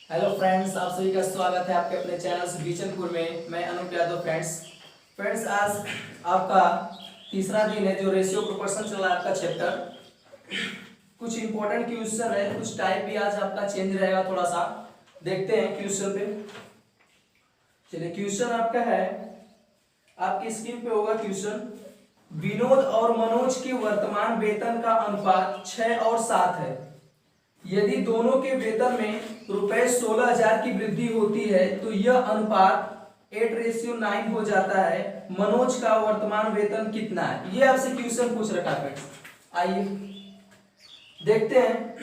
Hello friends, आप सभी का स्वागत है आपके अपने चैनल बीचनपुर में। मैं अनूप यादव। फ्रेंड्स आज आपका तीसरा दिन है जो रेशियो प्रोपोर्शन चल रहा है आपका चैप्टर। कुछ इंपॉर्टेंट क्वेश्चन है, कुछ टाइप भी आज आपका चेंज रहेगा थोड़ा सा। देखते हैं क्वेश्चन पे। चलिए क्वेश्चन आपका है, आपकी स्क्रीन पे होगा क्वेश्चन। विनोद और मनोज के वर्तमान वेतन का अनुपात 6 और 7 है। यदि दोनों के वेतन में रुपए 16,000 की वृद्धि होती है तो यह अनुपात 8:9 हो जाता है। मनोज का वर्तमान वेतन कितना है? ये आपसे क्वेश्चन पूछ रखा है। आइए देखते हैं।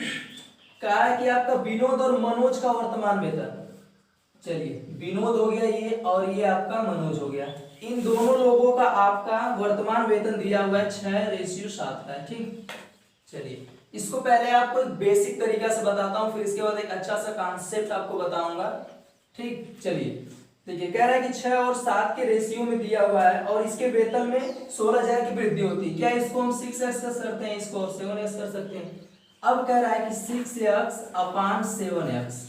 कहा है कि आपका विनोद और मनोज का वर्तमान वेतन। चलिए विनोद हो गया ये, और ये आपका मनोज हो गया। इन दोनों लोगों का आपका वर्तमान वेतन दिया हुआ है 6:7 का। ठीक, चलिए इसको पहले आपको बेसिक तरीका से बताता हूं, फिर इसके बाद एक अच्छा सा कॉन्सेप्ट आपको बताऊंगा। ठीक, चलिए देखिए कह रहा है कि 6 और 7 के रेशियो में दिया हुआ है और इसके वेतन में 16,000 की वृद्धि होती है। क्या इसको हम 6x कर सकते हैं, इसको 7x कर सकते हैं। अब कह रहा है कि 6x अपान 7x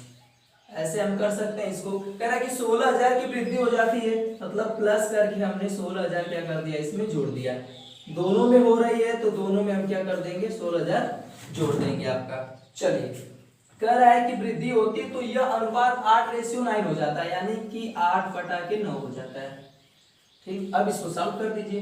ऐसे हम कर सकते हैं। इसको कह रहा है कि 16,000 की वृद्धि हो जाती है, मतलब प्लस करके हमने 16,000 क्या कर दिया, इसमें जोड़ दिया। दोनों में हो रही है तो दोनों में हम क्या कर देंगे, 16,000 जोड़ देंगे आपका। चलिए कह रहा है कि वृद्धि होती है तो यह अनुपात 8:9 हो जाता है, यानी कि 8/9 हो जाता है। ठीक, अब इसको सॉल्व कर दीजिए।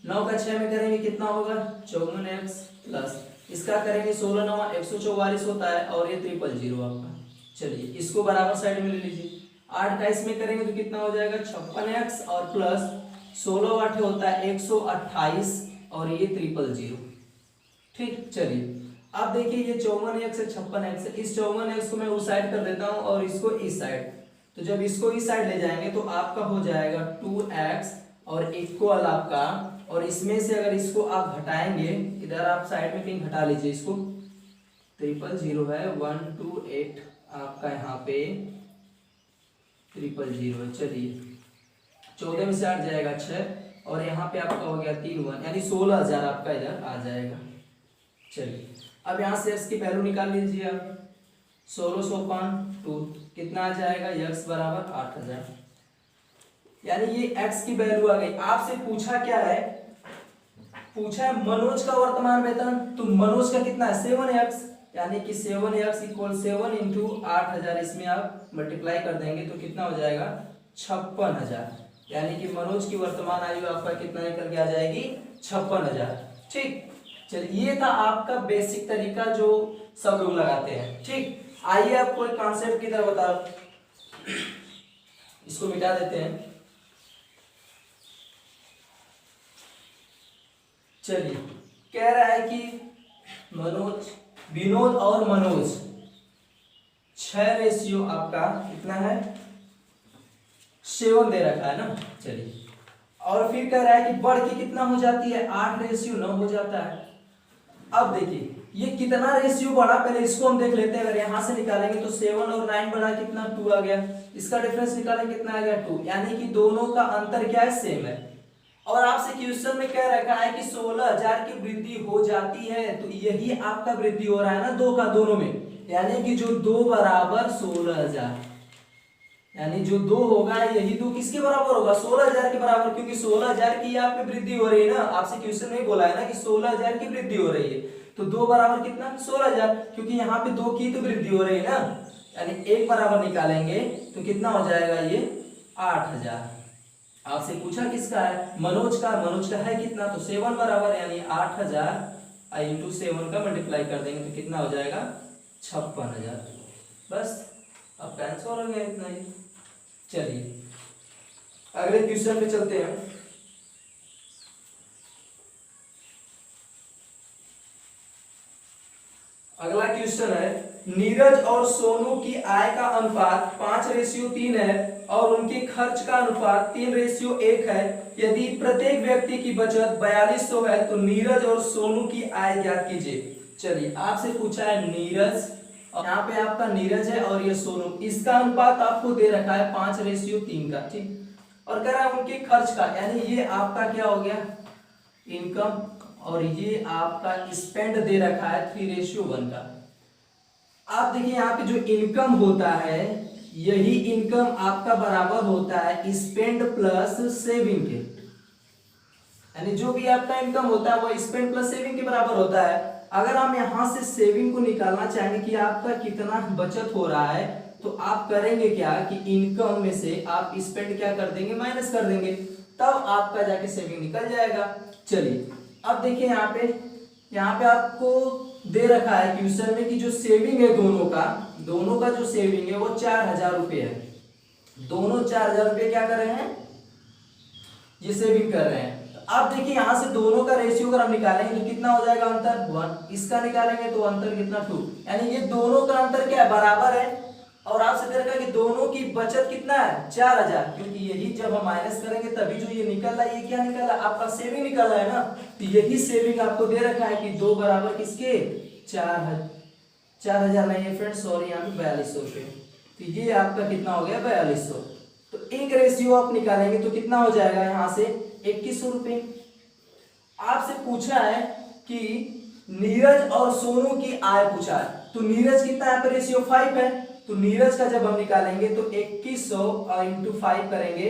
9 का 6 में करेंगे कितना होगा, 54x प्लस इसका करेंगे 16 9 144 होता है, और ये 000 आपका। चलिए इसको बराबर साइड में ले लीजिए। 8 का इसमें करेंगे तो कितना हो जाएगा, 56x और प्लस 16 8 होता है 128, और ये 000। ठीक, चलिए अब देखिए ये 54x से 56x, इस 54x को मैं उस साइड कर देता हूं और इसको इस साइड। तो जब इसको इस साइड ले जाएंगे तो आपका हो जाएगा 2x और इक्वल आपका, और इसमें से अगर इसको आप घटाएंगे, इधर आप साइड में कहीं घटा लीजिए इसको, 000 है 128 आपका यहाँ पे 000 है। चलिए 14 में से 8 जाएगा 6, और यहाँ पे आपका हो गया 3 1, यानी 16,000 आपका इधर आ जाएगा। चलिए अब यहाँ से x की वैल्यू निकाल लीजिए आप। 1600/2 कितना आ जाएगा, x बराबर 8,000, यानी ये x की वैल्यू आ गई। आपसे पूछा क्या है, पूछा है मनोज का वर्तमान वेतन, तो मनोज का कितना है 7x, यानी कि 7x इक्वल 7 इंटू 8,000, इसमें आप मल्टीप्लाई कर देंगे तो कितना हो जाएगा 56,000, यानी कि मनोज की वर्तमान आयु आपका कितना निकल के आ जाएगी 56,000। ठीक, चलिए ये था आपका बेसिक तरीका जो सब लोग लगाते हैं। ठीक, आइए आपको एक कॉन्सेप्ट की तरह बता, इसको मिटा देते हैं। चलिए कह रहा है कि विनोद और मनोज 6 रेशियो आपका कितना है, 7 दे रखा है ना। चलिए और फिर कह रहा है कि बढ़ के कितना हो जाती है, 8:9 हो जाता है। अब देखिए ये कितना रेशियो बढ़ा, पहले इसको हम देख लेते हैं। अगर यहां से निकालेंगे तो 7 और 9 बढ़ा कितना, 2 आ गया। इसका डिफरेंस निकालेंगे कितना आ गया, 2, यानी कि दोनों का अंतर क्या है, सेम है। और आपसे क्वेश्चन में कह रखा है कि 16,000 की वृद्धि हो जाती है, तो यही आपका वृद्धि हो रहा है ना दो का दोनों में, यानी कि जो 2 बराबर 16,000, यानी जो 2 होगा यही 2 किसके बराबर होगा, 16,000 के बराबर, क्योंकि 16,000 की यहाँ पे वृद्धि हो रही है ना। आपसे क्वेश्चन में बोला है ना कि 16,000 की वृद्धि हो रही है, तो 2 बराबर कितना 16,000, क्योंकि यहाँ पे 2 की तो वृद्धि हो रही है ना, यानी 1 बराबर निकालेंगे तो कितना हो जाएगा ये 8,000। आपसे पूछा किसका है, मनोज का। मनोज का है कितना, तो 7 बराबर, यानी 8,000 इंटू 7 का मल्टीप्लाई कर देंगे तो कितना हो जाएगा 56,000। बस आपका आंसर हो गया इतना ही। चलिए अगले क्वेश्चन पे चलते हैं। अगला क्वेश्चन है, नीरज और सोनू की आय का अनुपात 5:3 है और उनके खर्च का अनुपात 3:1 है। यदि प्रत्येक व्यक्ति की बचत 4200 है तो नीरज और सोनू की आय ज्ञात कीजिए। चलिए आपसे पूछा है नीरज, और यहाँ पे आपका नीरज है और ये सोनू, इसका अनुपात आपको दे रखा है 5:3 का। ठीक, और कह रहा है उनके खर्च का, यानी ये आपका क्या हो गया इनकम, और ये आपका स्पेंड दे रखा है 3:1 का। आप देखिए यहाँ पे जो इनकम होता है, यही इनकम आपका बराबर होता है स्पेंड प्लस सेविंग के, यानी जो भी आपका इनकम होता है वो स्पेंड प्लस सेविंग के बराबर होता है। अगर हम यहाँ से सेविंग को निकालना चाहेंगे कि आपका कितना बचत हो रहा है, तो आप करेंगे क्या कि इनकम में से आप स्पेंड क्या कर देंगे, माइनस कर देंगे, तब आपका जाके सेविंग निकल जाएगा। चलिए अब देखिए यहाँ पे आपको दे रखा है क्वेश्चन में कि जो सेविंग है दोनों का जो सेविंग है वो 4000 रुपये है। दोनों 4000 रुपये क्या कर रहे हैं, ये सेविंग कर रहे हैं। अब देखिए यहाँ से दोनों का रेशियो अगर हम निकालेंगे तो कितना हो जाएगा, अंतर 1, इसका निकालेंगे तो अंतर कितना 2, यानी ये दोनों का अंतर क्या है, बराबर है। और आपसे दे रखा है कि दोनों की बचत कितना है 4000, क्योंकि यही जब हम माइनस करेंगे तभी जो ये निकल रहा है, ये क्या निकल रहा है, आपका सेविंग निकल रहा है ना। तो यही सेविंग आपको दे रखा है कि 2 बराबर किसके 4000 नहीं है फ्रेंड, सॉरी, यहाँ पे 4200 रुपये। तो ये आपका कितना हो गया 4200। तो एक रेशियो आप निकालेंगे तो कितना हो जाएगा यहाँ से 2100 रुपये। आपसे पूछा है कि नीरज और सोनू की आय पूछा है, तो नीरज कितना यहाँ पे रेशियो 5 है, तो नीरज का जब हम निकालेंगे तो 2100 इंटू 5 करेंगे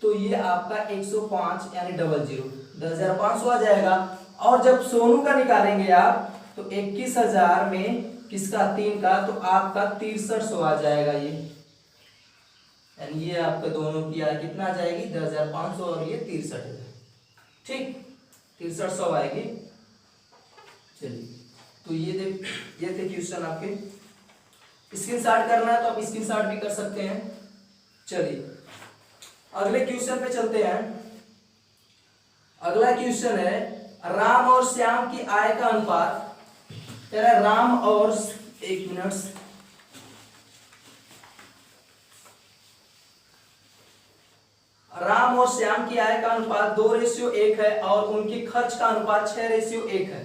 तो ये आपका 105 यानी 10500 आ जाएगा। और जब सोनू का निकालेंगे आप तो 21000 में किसका 3 का, तो आपका 6300 आ जाएगा ये, यानी ये आपका दोनों की आय कितना आ जाएगी 10500 और ये 63000, ठीक 6300 आएगी। चलिए तो ये थे क्वेश्चन आपके, स्क्रीनशॉट करना है तो आप स्क्रीनशॉट भी कर सकते हैं। चलिए अगले क्वेश्चन पे चलते हैं। अगला क्वेश्चन है राम और श्याम की आय का अनुपात। कह रहा है राम और, एक मिनट, राम और श्याम की आय का अनुपात 2:1 है और उनके खर्च का अनुपात 6:1 है।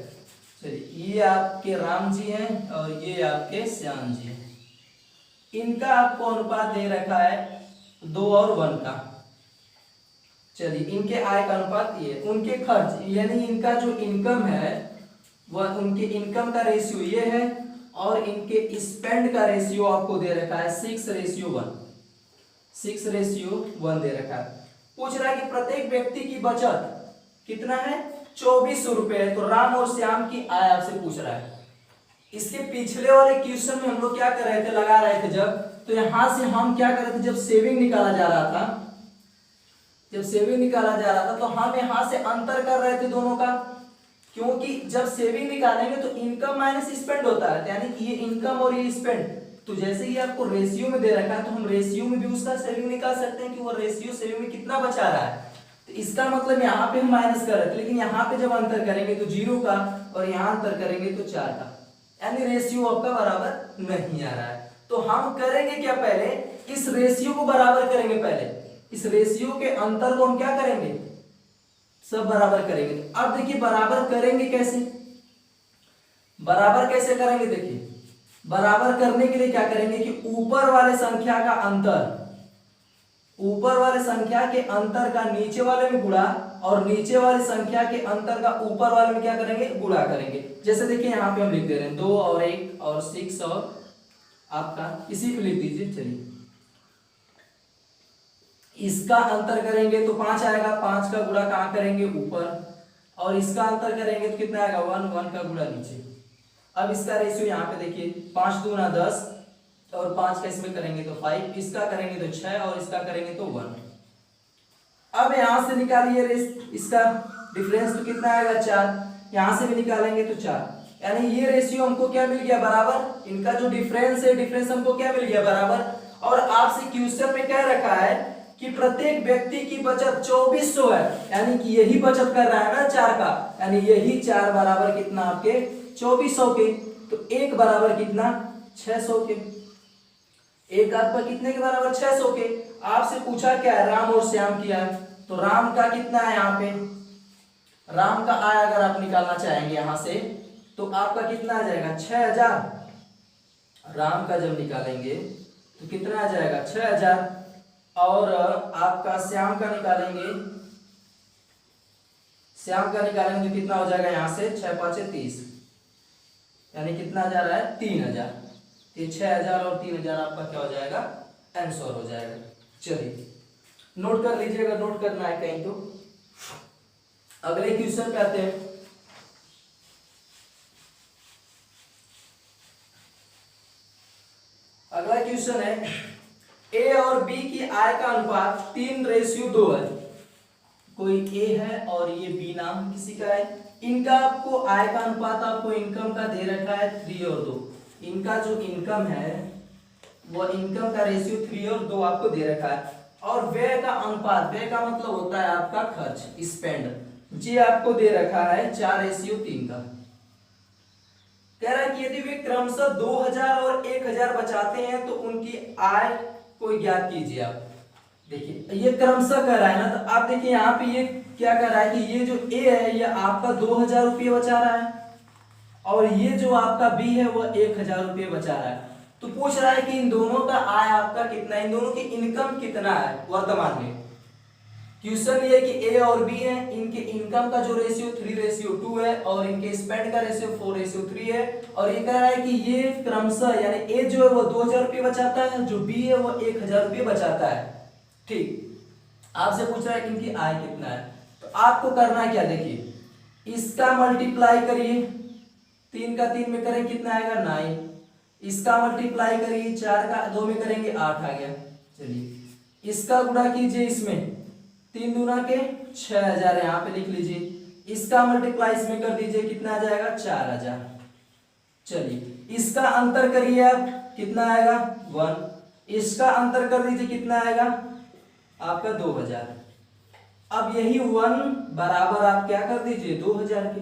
चलिए ये आपके राम जी हैं और ये आपके श्याम जी हैं। इनका आपको अनुपात दे रखा है 2 और 1 का। चलिए इनके आय का अनुपात ये, उनके खर्च यानी इनका जो इनकम है वह, उनके इनकम का रेशियो ये है और इनके स्पेंड का रेशियो आपको दे रखा है 6:1, 6:1 दे रखा है। पूछ रहा है कि प्रत्येक व्यक्ति की बचत कितना है 2400 रुपए है। तो राम और श्याम की आय आपसे पूछ रहा है। इसके पिछले वाले क्वेश्चन में हम लोग क्या कर रहे थे, लगा रहे थे जब, तो यहां से हम क्या कर रहे थे, जब सेविंग निकाला जा रहा था तो हम यहां से अंतर कर रहे थे दोनों का, क्योंकि जब सेविंग निकालेंगे तो इनकम माइनस स्पेंड होता है, यानी ये इनकम और ये स्पेंड। तो जैसे ही आपको रेशियो में दे रखा है तो हम रेशियो में भी उसका सेविंग निकाल सकते हैं कि वो रेशियो सेविंग में कितना बचा रहा है। तो इसका मतलब यहाँ पे हम माइनस कर रहे थे, लेकिन यहाँ पे जब अंतर करेंगे तो 0 का और यहाँ अंतर करेंगे तो 4 का, यानी रेशियो आपका बराबर नहीं आ रहा है। तो हम करेंगे क्या, पहले इस रेशियो को बराबर करेंगे, पहले इस रेशियो के अंतर को हम क्या करेंगे, सब बराबर करेंगे। अब देखिए बराबर करेंगे कैसे, बराबर कैसे करेंगे, देखिए बराबर करने के लिए क्या करेंगे कि ऊपर वाले संख्या का अंतर, ऊपर वाले संख्या के अंतर का नीचे वाले में गुणा और नीचे वाली संख्या के अंतर का ऊपर वाले में क्या करेंगे, गुणा करेंगे। जैसे देखिए यहाँ पे हम लिख दे रहे हैं 2 और 1 और 6 और आपका इसी पे लिख दीजिए। चलिए इसका अंतर करेंगे तो 5 आएगा, 5 का गुणा कहाँ करेंगे, ऊपर, और इसका अंतर करेंगे तो कितना आएगा 1, 1 का गुणा नीचे। अब इसका रेशियो यहाँ पे देखिए 5 दूना 10 और 5 का इसमें करेंगे तो 5, इसका करेंगे तो 6 और इसका करेंगे तो 1। अब यहां से निकालिए इसका डिफरेंस तो कितना आएगा 4, यहां से भी निकालेंगे तो 4, यानी ये रेशियो हमको क्या मिल गया बराबर, इनका जो डिफरेंस है डिफरेंस हमको क्या मिल गया बराबर। और आपसे क्वेश्चन में क्या रखा है कि प्रत्येक व्यक्ति की बचत 2400 है, यानी कि यही बचत कर रहा है ना 4 का, यानी यही 4 बराबर कितना आपके 2400 के। तो 1 बराबर कितना 600 के, 1 आपका कितने के बराबर 600 के। आपसे पूछा क्या है, राम और श्याम की आय, तो राम का कितना है, यहाँ पे राम का आय अगर आप निकालना चाहेंगे यहां से तो आपका कितना आ जाएगा 6000। राम का जब निकालेंगे तो कितना आ जाएगा 6000, और आपका श्याम का निकालेंगे, श्याम का निकालेंगे तो कितना हो जाएगा यहाँ से 6 5 30, यानी कितना जा रहा है 3000, ये 6000 और 3000 आपका क्या हो जाएगा, आंसर हो जाएगा। चलिए नोट कर लीजिएगा, नोट करना है कहीं तो। अगले क्वेश्चन पे आते हैं। अगला क्वेश्चन है ए और बी की आय का अनुपात 3:2 है। कोई ए है और ये बी नाम किसी का है। इनका आपको आय का अनुपात आपको इनकम का दे रखा है 3 और 2। इनका जो इनकम है वो इनकम का रेशियो 3 और 2 आपको दे रखा है। और व्यय का अनुपात, व्यय का मतलब होता है आपका खर्च, स्पेंड, जी आपको दे रखा है 4:3 का। कह रहा है कि यदि वे क्रमशः 2000 और 1000 बचाते हैं तो उनकी आय को ज्ञात कीजिए। आप देखिए ये क्रमशः कर रहा है ना, तो आप देखिए यहाँ पे ये क्या कर रहा है कि ये जो ए है ये आपका 2000 रुपये बचा रहा है और ये जो आपका बी है वो 1000 रुपये बचा रहा है। तो पूछ रहा है कि इन दोनों का आय आपका कितना है, इन दोनों की इनकम कितना है वर्तमान में। क्वेश्चन ये कि ए और बी है, इनके इनकम का जो रेशियो 3:2 है और इनके स्पेंड का रेशियो 4:3 है। और ये कह रहा है कि ये क्रमशः यानी ए जो है वो 2000 रुपये बचाता है, जो बी है वो 1000 रुपये बचाता है। ठीक, आपसे पूछ रहा है कि इनकी आय कितना है। तो आपको करना है क्या, देखिए इसका मल्टीप्लाई करिए, 3 का 3 में करें कितना आएगा 9। इसका मल्टीप्लाई करिए 4 का 2 में करेंगे 8 आ गया। चलिए इसका गुणा कीजिए, इसमें 3 दूना के 6000 यहाँ पे लिख लीजिए। इसका मल्टीप्लाई इसमें कर दीजिए, कितना आ जाएगा 4000। चलिए इसका अंतर करिए आप, कितना आएगा 1। इसका अंतर कर दीजिए, कितना आएगा आपका 2000। अब यही 1 बराबर आप क्या कर दीजिए 2000 के,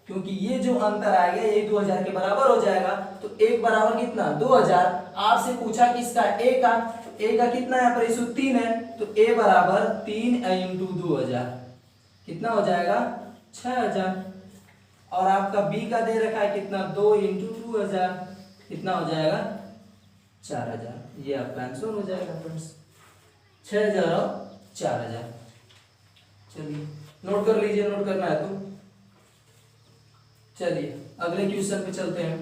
क्योंकि ये जो अंतर आ गया ये 2000 के बराबर हो जाएगा। तो 1 बराबर कितना 2000। आपसे पूछा कि इसका ए का, तो ए का कितना है रेशियो 3 है, तो ए बराबर 3 × 2000 कितना हो जाएगा 6000। और आपका बी का दे रखा है कितना 2 × 2000 कितना हो जाएगा 4000। ये आपका आंसर हो जाएगा फ्रेंड्स, 6000 और 4000। चलिए नोट कर लीजिए, नोट करना है तो। चलिए अगले क्वेश्चन पे चलते हैं।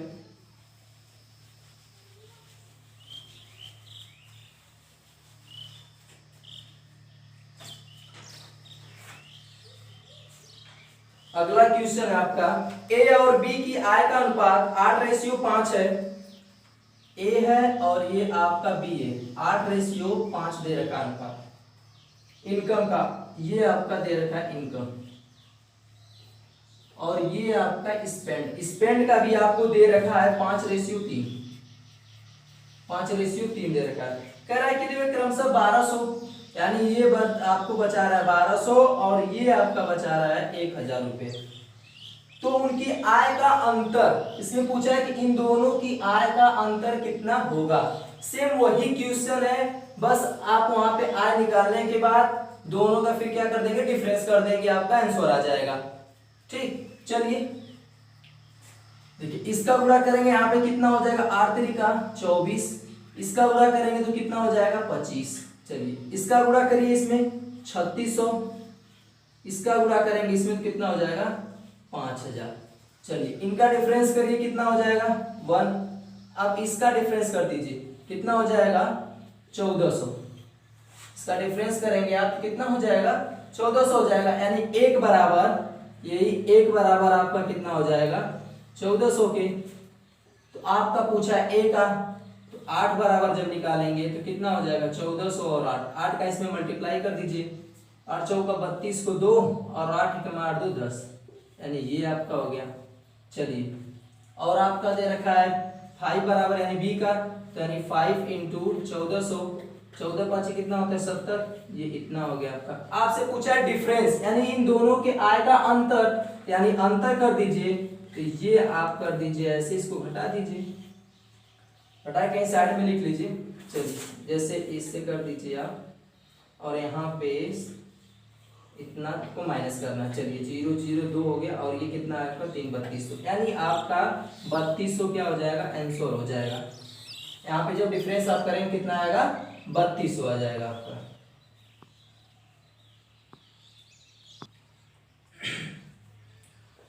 अगला क्वेश्चन है आपका ए और बी की आय का अनुपात 8:5 है। ए है और ये आपका बी है, 8:5 दे रखा अनुपात। इनकम का ये आपका दे रखा है इनकम, और ये आपका स्पेंड, स्पेंड का भी आपको दे रखा है 5:3। 5:3 दे रखा है। कह रहा है कि क्रमशः 1200, यानी ये आपको बचा रहा है 1200 और ये आपका बचा रहा है 1000 रुपये। तो उनकी आय का अंतर, इसमें पूछा है कि इन दोनों की आय का अंतर कितना होगा। सेम वही क्वेश्चन है, बस आप वहां पे आय निकालने के बाद दोनों का फिर क्या कर देंगे डिफरेंस कर देंगे, आपका आंसर आ जाएगा। ठीक, चलिए देखिए इसका गुणा करेंगे यहाँ पे कितना हो जाएगा 8×3 = 24। इसका गुणा करेंगे तो कितना हो जाएगा 25। चलिए इसका गुणा करिए, इसमें 3600। इसका गुणा करेंगे इसमें तो कितना हो जाएगा 5000। चलिए इनका डिफरेंस करिए, कितना हो जाएगा 1। अब इसका डिफरेंस कर दीजिए, कितना हो जाएगा 1400। इसका डिफरेंस करेंगे आप तो कितना हो जाएगा 1400 हो जाएगा। यानी 1 बराबर, यही 1 बराबर आपका कितना हो जाएगा 1400 के। तो आपका पूछा है ए का, तो 8 बराबर जब निकालेंगे तो कितना हो जाएगा 1400 और 8 का इसमें मल्टीप्लाई कर दीजिए। 8 चौका 32 को 2 और 8 का मार 2 10, यानी ये आपका हो गया। चलिए और आपका दे रखा है 5 बराबर यानी बी का, तो यानी 5 × 1400, 14×5 कितना होता है 70, ये इतना हो गया आपका। आपसे पूछा है डिफरेंस, यानी इन दोनों के आय का अंतर, यानी अंतर कर दीजिए। तो ये आप कर दीजिए ऐसे, इसको घटा दीजिए, हटा कहीं साइड में लिख लीजिए। चलिए जैसे इससे कर दीजिए आप, और यहाँ पे इतना को माइनस करना। चलिए 0 0 2 हो गया, और ये कितना आपका 3 3200, यानी आपका 3200 क्या हो जाएगा आंसर हो जाएगा। यहाँ पे जब डिफरेंस आप करेंगे कितना आएगा 3200 आ जाएगा आपका।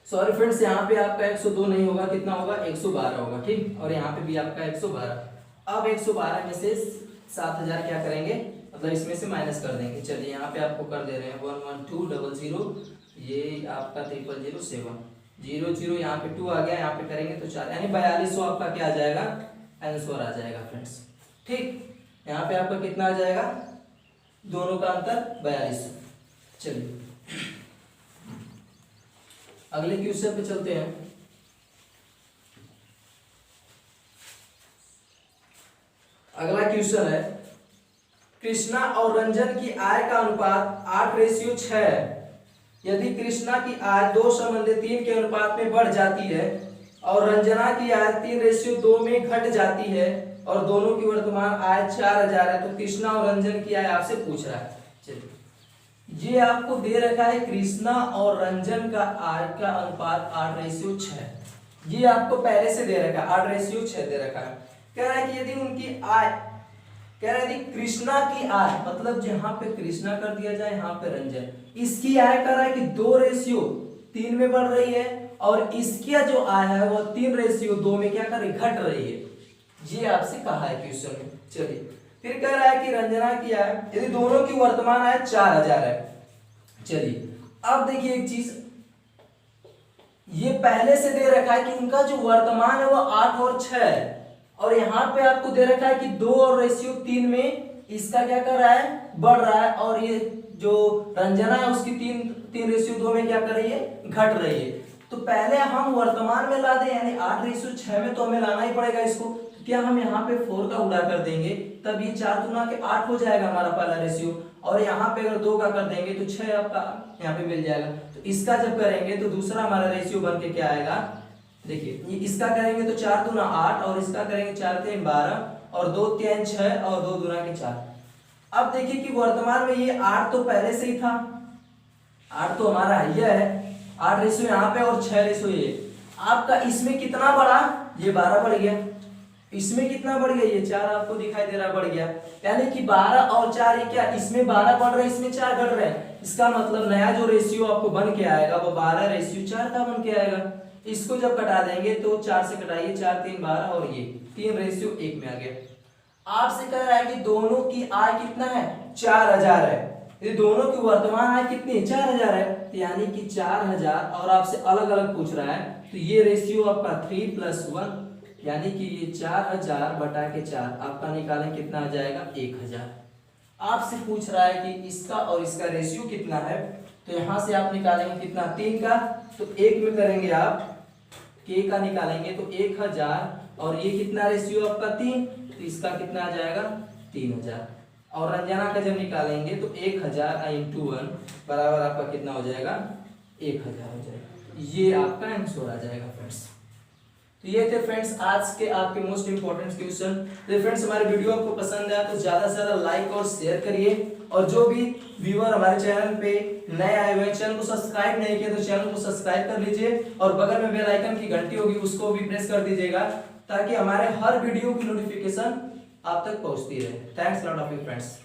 सॉरी फ्रेंड्स, यहाँ पे आपका 102 नहीं होगा, कितना होगा 112 होगा, ठीक। और यहाँ पे भी आपका 112। अब 112 में से 7000 क्या करेंगे, मतलब इसमें से माइनस कर देंगे। चलिए यहाँ पे आपको कर दे रहे हैं 11200, ये आपका 0007, 00 यहाँ पे 2 आ गया, यहाँ पे करेंगे तो 4, यानी 4200 आपका क्या आ जाएगा, आंसर आ जाएगा फ्रेंड्स, ठीक। यहाँ पे आपका कितना आ जाएगा, दोनों का अंतर 4200। चलिए अगले क्वेश्चन पे चलते हैं। अगला क्वेश्चन है, कृष्णा और रंजन की आय का अनुपात 8:6 है। यदि कृष्णा की आय 2:3 के अनुपात में बढ़ जाती है और रंजना की आय 3:2 में घट जाती है और दोनों की वर्तमान आय 4000 है, तो कृष्णा और रंजन की आय आपसे पूछ रहा है। चलिए ये आपको दे रखा है, कृष्णा और रंजन का आय का अनुपात 8:6, ये आपको पहले से दे रखा है, 8:6 दे रखा है। कह रहा है कि यदि उनकी आय, कह रहा है यदि कृष्णा की आय, मतलब जहां पे कृष्णा कर दिया जाए, यहाँ पे रंजन, इसकी आय कर रहा है कि 2:3 में बढ़ रही है और इसकी जो आय है वो 3:2 में क्या कर रही, घट रही है। ये आपसे कहा है क्वेश्चन में। चलिए फिर कह रहा है कि रंजना की आय, यदि दोनों की वर्तमान आय 4000 है। चलिए अब देखिए एक चीज, ये पहले से दे रखा है कि उनका जो वर्तमान है वो 8 और 6 है, और यहाँ पे आपको दे रखा है कि 2:3 में इसका क्या कर रहा है, बढ़ रहा है, और ये जो रंजना है उसकी 3:2 में क्या कर रही है, घट रही है। तो पहले हम वर्तमान में ला दें, यानी 8:6 में तो हमें लाना ही पड़ेगा इसको। तो क्या हम यहाँ पे 4 का गुणा कर देंगे, तब ये 4 दूना के 8 हो जाएगा हमारा पहला रेशियो, और यहाँ पे अगर 2 का कर देंगे तो 6 आपका यहाँ पे मिल जाएगा। तो इसका जब करेंगे तो दूसरा हमारा रेशियो बन के क्या आएगा, देखिए ये इसका करेंगे तो 4 दूना 8, और इसका करेंगे 4 3 12, और 2 3 6, और 2 दूना के 4। अब देखिए कि वर्तमान में ये 8 तो पहले से ही था, 8 तो हमारा ये है, 8 रेशियो यहाँ पे और 6 रेशियो ये। आपका इसमें कितना बढ़ा, ये 12 बढ़ गया, इसमें कितना बढ़ गया, ये 4 आपको दिखाई दे रहा बढ़ गया, यानी कि 12 और 4 ये क्या, इसमें 12 बढ़ रहा है, इसमें 4 घट रहा है। इसका मतलब नया जो रेशियो आपको बन के आएगा वो 12:4 का बन के आएगा। इसको जब कटा देंगे तो 4 से कटाइए, 4 3 12, और ये 3:1 में आ गया। आपसे कह रहा है कि दोनों की आय कितना है, 4000 है। ये दोनों की वर्तमान आय कितनी है, 4000 है, तो यानी कि 4000, और आपसे अलग अलग पूछ रहा है, तो ये रेशियो आपका 3+1, यानी कि ये 4000 बटा के 4 आपका निकालें कितना आ जाएगा, 1000। आपसे पूछ रहा है कि इसका और इसका रेशियो कितना है, तो यहाँ से आप निकालेंगे कितना, 3 का, तो 1 में करेंगे आप k का निकालेंगे तो 1000, और ये कितना रेशियो आपका 3, तो इसका कितना आ जाएगा 3000, और रंजना का जब निकालेंगे तो 1000 × 1 बराबर आपका कितना हो जाएगा, 1000 हो जाएगा। ये आपका आंसर आ जाएगा फ्रेंड्स। तो ये थे फ्रेंड्स आज के आपके मोस्ट इंपॉर्टेंट क्वेश्चन। तो फ्रेंड्स हमारे वीडियो आपको पसंद आया तो ज्यादा से ज्यादा लाइक और शेयर करिए, और जो भी व्यूअर हमारे चैनल पे नए आए हुए हैं, चैनल को सब्सक्राइब नहीं किया तो चैनल को सब्सक्राइब कर लीजिए, और बगल में बेल आइकन की घंटी होगी उसको भी प्रेस कर दीजिएगा, ताकि हमारे हर वीडियो की नोटिफिकेशन आप तक पहुंचती रहे। Thanks lot of you friends.